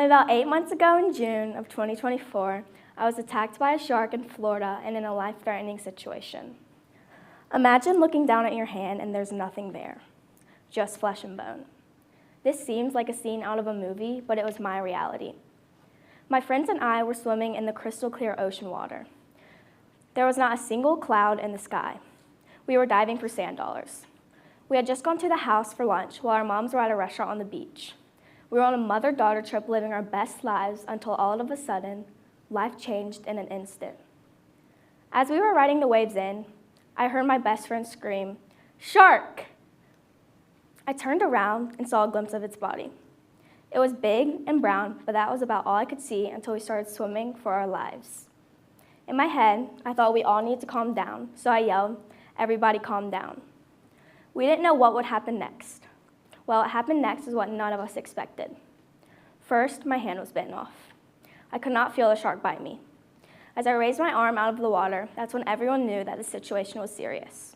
Only about 8 months ago in June of 2024, I was attacked by a shark in Florida and in a life-threatening situation. Imagine looking down at your hand and there's nothing there, just flesh and bone. This seems like a scene out of a movie, but it was my reality. My friends and I were swimming in the crystal clear ocean water. There was not a single cloud in the sky. We were diving for sand dollars. We had just gone to the house for lunch while our moms were at a restaurant on the beach. We were on a mother-daughter trip living our best lives until all of a sudden, life changed in an instant. As we were riding the waves in, I heard my best friend scream, "Shark!" I turned around and saw a glimpse of its body. It was big and brown, but that was about all I could see until we started swimming for our lives. In my head, I thought we all need to calm down, so I yelled, "Everybody calm down." We didn't know what would happen next. Well, what happened next is what none of us expected. First, my hand was bitten off. I could not feel the shark bite me. As I raised my arm out of the water, that's when everyone knew that the situation was serious.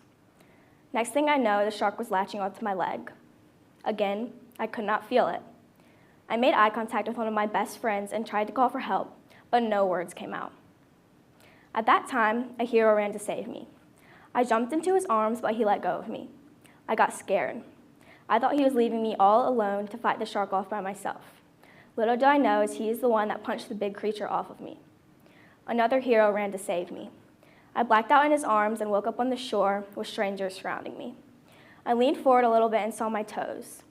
Next thing I know, the shark was latching onto my leg. Again, I could not feel it. I made eye contact with one of my best friends and tried to call for help, but no words came out. At that time, a hero ran to save me. I jumped into his arms, but he let go of me. I got scared. I thought he was leaving me all alone to fight the shark off by myself. Little did I know is he is the one that punched the big creature off of me. Another hero ran to save me. I blacked out in his arms and woke up on the shore with strangers surrounding me. I leaned forward a little bit and saw my toes.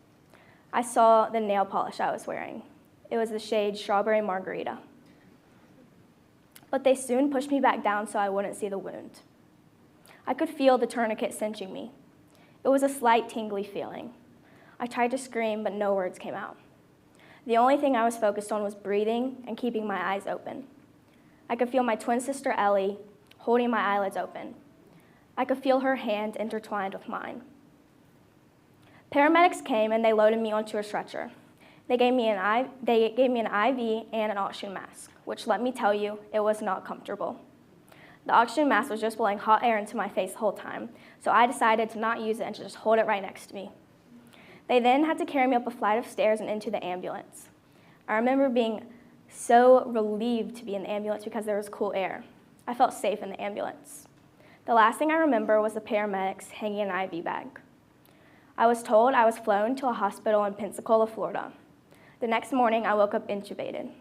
I saw the nail polish I was wearing. It was the shade Strawberry Margarita. But they soon pushed me back down so I wouldn't see the wound. I could feel the tourniquet cinching me. It was a slight tingly feeling. I tried to scream, but no words came out. The only thing I was focused on was breathing and keeping my eyes open. I could feel my twin sister Ellie holding my eyelids open. I could feel her hand intertwined with mine. Paramedics came and they loaded me onto a stretcher. They gave me an IV and an oxygen mask, which, let me tell you, it was not comfortable. The oxygen mask was just blowing hot air into my face the whole time, so I decided to not use it and to just hold it right next to me. They then had to carry me up a flight of stairs and into the ambulance. I remember being so relieved to be in the ambulance because there was cool air. I felt safe in the ambulance. The last thing I remember was the paramedics hanging an IV bag. I was told I was flown to a hospital in Pensacola, Florida. The next morning, I woke up intubated.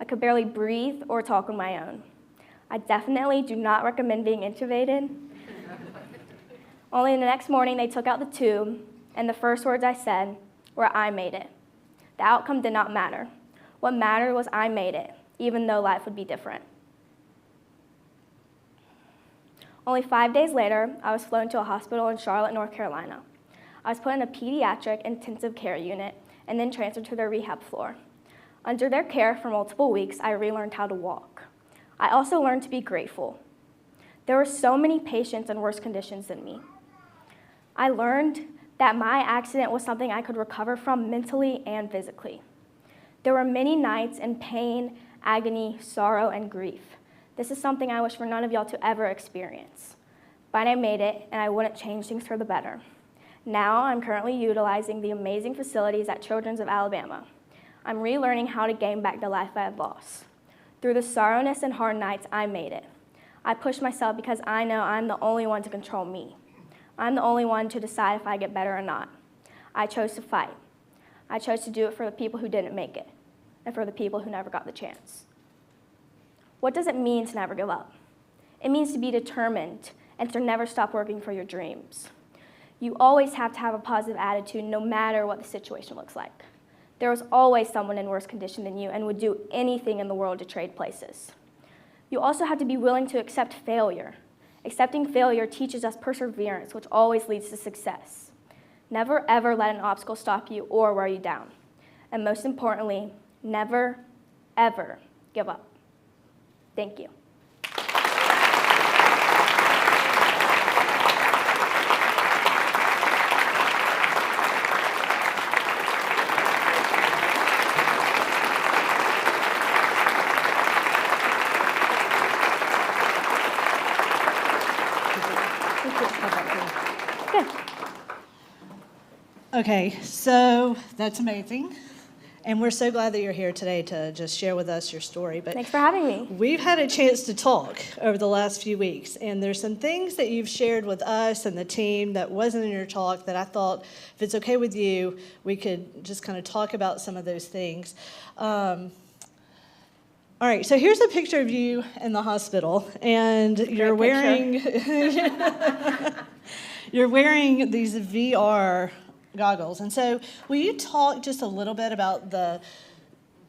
I could barely breathe or talk on my own. I definitely do not recommend being intubated. Only the next morning, they took out the tube, and the first words I said were, "I made it." The outcome did not matter. What mattered was I made it, even though life would be different. Only 5 days later, I was flown to a hospital in Charlotte, North Carolina. I was put in a pediatric intensive care unit and then transferred to their rehab floor. Under their care for multiple weeks, I relearned how to walk. I also learned to be grateful. There were so many patients in worse conditions than me. I learned that my accident was something I could recover from mentally and physically. There were many nights in pain, agony, sorrow, and grief. This is something I wish for none of y'all to ever experience. But I made it, and I wouldn't change things for the better. Now I'm currently utilizing the amazing facilities at Children's of Alabama. I'm relearning how to gain back the life I had lost. Through the sorrowness and hard nights, I made it. I pushed myself because I know I'm the only one to control me. I'm the only one to decide if I get better or not. I chose to fight. I chose to do it for the people who didn't make it and for the people who never got the chance. What does it mean to never give up? It means to be determined and to never stop working for your dreams. You always have to have a positive attitude no matter what the situation looks like. There was always someone in worse condition than you and would do anything in the world to trade places. You also have to be willing to accept failure. Accepting failure teaches us perseverance, which always leads to success. Never ever let an obstacle stop you or wear you down. And most importantly, never ever give up. Thank you. Okay, so that's amazing. And we're so glad that you're here today to just share with us your story. But thanks for having me. We've had a chance to talk over the last few weeks, and there's some things that you've shared with us and the team that wasn't in your talk that I thought, if it's okay with you, we could just kind of talk about some of those things. All right, so here's a picture of you in the hospital, and you're wearing you're wearing these VR goggles. And so will you talk just a little bit about the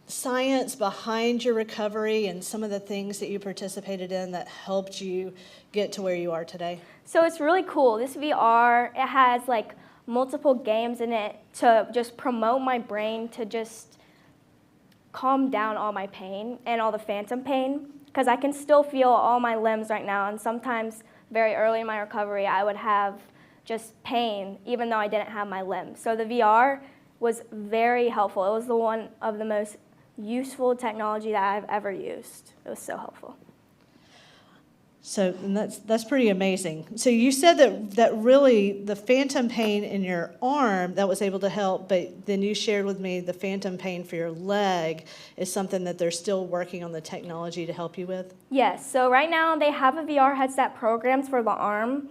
science behind your recovery and some of the things that you participated in that helped you get to where you are today? So it's really cool. This VR, it has like multiple games in it to just promote my brain to just calm down all my pain and all the phantom pain, because I can still feel all my limbs right now, and sometimes very early in my recovery I would have just pain even though I didn't have my limbs. So the VR was very helpful. It was the one of the most useful technology that I've ever used. It was so helpful. So and that's pretty amazing. So you said that really the phantom pain in your arm, that was able to help, but then you shared with me the phantom pain for your leg is something that they're still working on the technology to help you with? Yes, so right now they have a VR headset programs for the arm,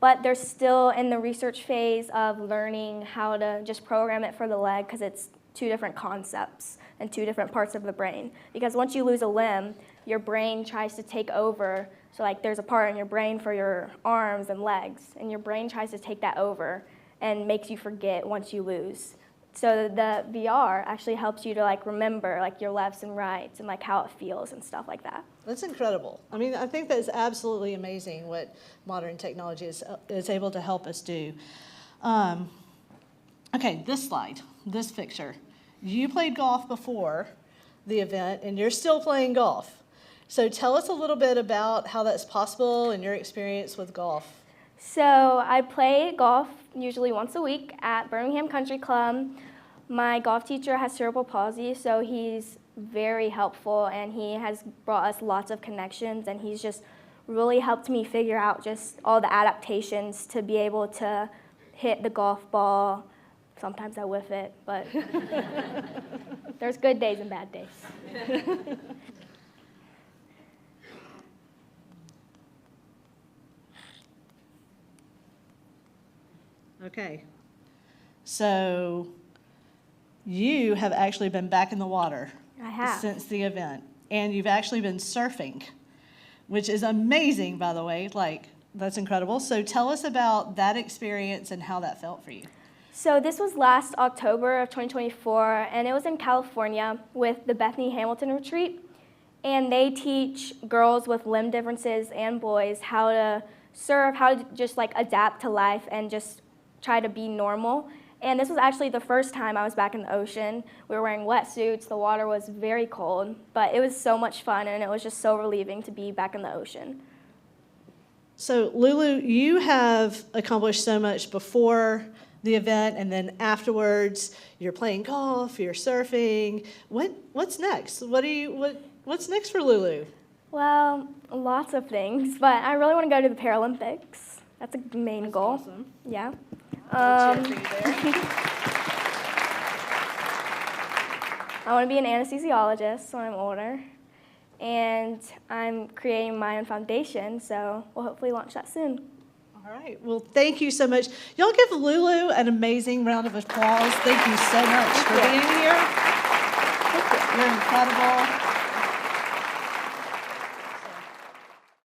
but they're still in the research phase of learning how to just program it for the leg, because it's two different concepts and two different parts of the brain. Because once you lose a limb, your brain tries to take over. So like there's a part in your brain for your arms and legs, and your brain tries to take that over and makes you forget once you lose. So the VR actually helps you to like remember like your lefts and rights and like how it feels and stuff like that. That's incredible. I mean, I think that's absolutely amazing what modern technology is able to help us do. Okay, this slide, this picture. You played golf before the event, and you're still playing golf. So tell us a little bit about how that's possible and your experience with golf. So I play golf usually once a week at Birmingham Country Club. My golf teacher has cerebral palsy, so he's very helpful, and he has brought us lots of connections, and he's just really helped me figure out just all the adaptations to be able to hit the golf ball. Sometimes I whiff it, but there's good days and bad days. Okay, so you have actually been back in the water. I have. Since the event, and you've actually been surfing, which is amazing, by the way. Like, that's incredible. So tell us about that experience and how that felt for you. So this was last October of 2024, and it was in California with the Bethany Hamilton Retreat, and they teach girls with limb differences and boys how to surf, how to just like adapt to life and just try to be normal. And this was actually the first time I was back in the ocean. We were wearing wetsuits, the water was very cold, but it was so much fun, and it was just so relieving to be back in the ocean. So Lulu, you have accomplished so much before the event, and then afterwards you're playing golf, you're surfing. What's next? What's next for Lulu? Well, lots of things, but I really want to go to the Paralympics. That's a main goal. Awesome. Yeah. I'll cheer for you there. I want to be an anesthesiologist when I'm older, and I'm creating my own foundation, so we'll hopefully launch that soon. All right. Well, thank you so much. Y'all give Lulu an amazing round of applause. Thank you so much for being here. Thank you. You're incredible.